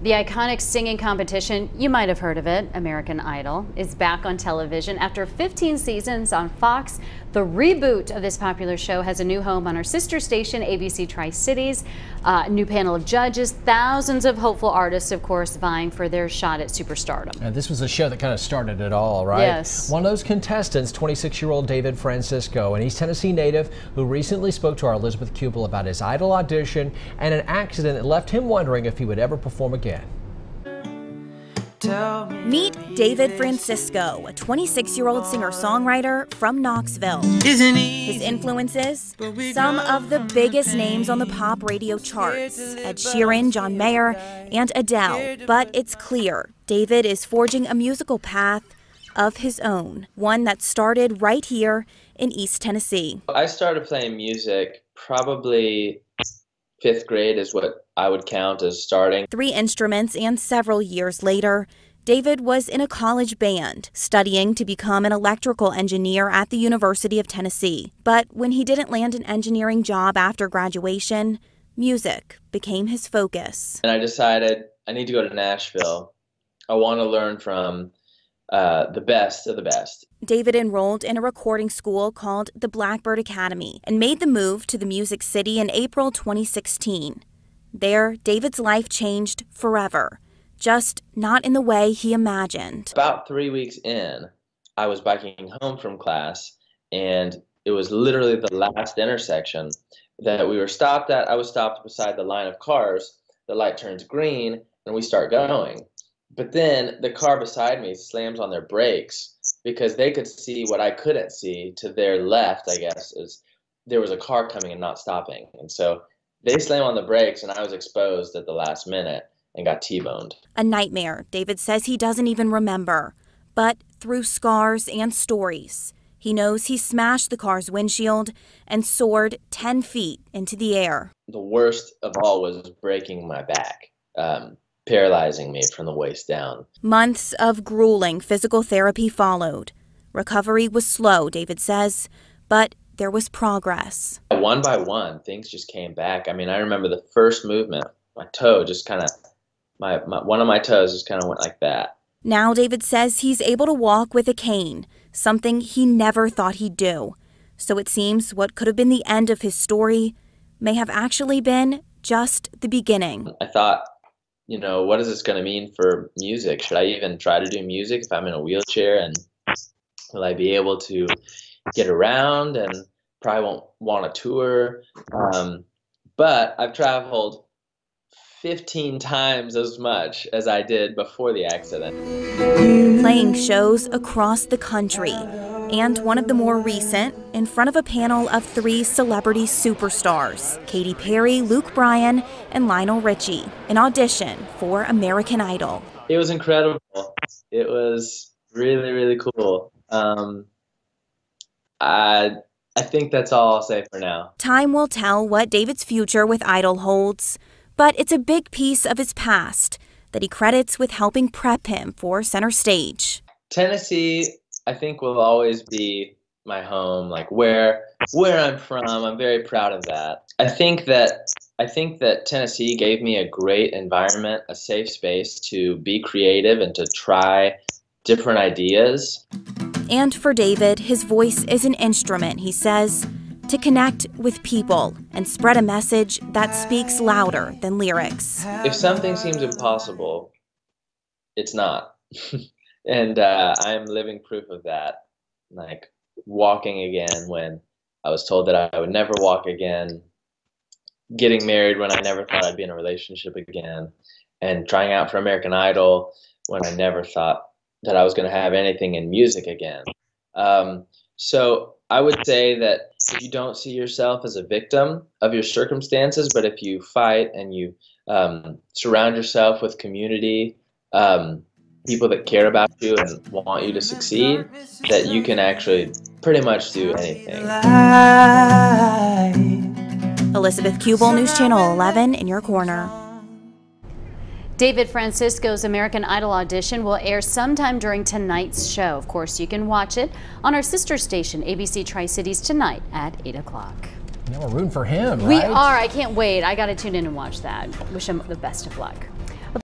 The iconic singing competition, you might have heard of it, American Idol, is back on television after 15 seasons on Fox. The reboot of this popular show has a new home on our sister station, ABC Tri-Cities. A new panel of judges, thousands of hopeful artists, of course, vying for their shot at superstardom. And this was a show that kind of started it all, right? Yes. One of those contestants, 26-year-old David Francisco, an East Tennessee native who recently spoke to our Elizabeth Kubel about his Idol audition and an accident that left him wondering if he would ever perform again. Meet David Francisco, a 26-year-old singer-songwriter from Knoxville. His influences? Some of the biggest names on the pop radio charts: Ed Sheeran, John Mayer, and Adele. But it's clear David is forging a musical path of his own, one that started right here in East Tennessee. I started playing music probably 5th grade is what I would count as starting. 3 instruments, and several years later, David was in a college band, studying to become an electrical engineer at the University of Tennessee. But when he didn't land an engineering job after graduation, music became his focus. And I decided I need to go to Nashville. I want to learn from the best of the best. David enrolled in a recording school called the Blackbird Academy and made the move to the Music City in April 2016. There, David's life changed forever, just not in the way he imagined. About 3 weeks in, I was biking home from class, and it was literally the last intersection that we were stopped at. I was stopped beside the line of cars. The light turns green, and we start going. But then the car beside me slams on their brakes because they could see what I couldn't see. To their left, I guess, is there was a car coming and not stopping. And so they slammed on the brakes, and I was exposed at the last minute and got T-boned. A nightmare David says he doesn't even remember. But through scars and stories, he knows he smashed the car's windshield and soared 10 feet into the air. The worst of all was breaking my back. Paralyzing me from the waist down. Months of grueling physical therapy followed. Recovery was slow, David says, but there was progress. One by one, things just came back. I mean, I remember the first movement, my toe just kind of, one of my toes just kind of went like that. Now David says he's able to walk with a cane, something he never thought he'd do. So it seems what could have been the end of his story may have actually been just the beginning. I thought, you know, what is this going to mean for music? Should I even try to do music if I'm in a wheelchair? And will I be able to get around? And probably won't want to tour. But I've traveled 15 times as much as I did before the accident. Playing shows across the country. And one of the more recent, in front of a panel of 3 celebrity superstars: Katy Perry, Luke Bryan, and Lionel Richie, an audition for American Idol. It was incredible. It was really, really cool. I think that's all I'll say for now. Time will tell what David's future with Idol holds, but it's a big piece of his past that he credits with helping prep him for center stage. Tennessee, I think, will always be my home, like where I'm from. I'm very proud of that. I think that Tennessee gave me a great environment, a safe space to be creative and to try different ideas. And for David, his voice is an instrument, he says, to connect with people and spread a message that speaks louder than lyrics. If something seems impossible, it's not. And I'm living proof of that, like walking again when I was told that I would never walk again, getting married when I never thought I'd be in a relationship again, and trying out for American Idol when I never thought that I was going to have anything in music again. So I would say that if you don't see yourself as a victim of your circumstances, but if you fight and you surround yourself with community, people that care about you and want you to succeed, that you can actually pretty much do anything. Elizabeth Kubel, News Channel 11, in your corner. David Francisco's American Idol audition will air sometime during tonight's show. Of course, you can watch it on our sister station, ABC Tri-Cities, tonight at 8 o'clock. Now we're rooting for him, right? We are. I can't wait. I got to tune in and watch that. Wish him the best of luck.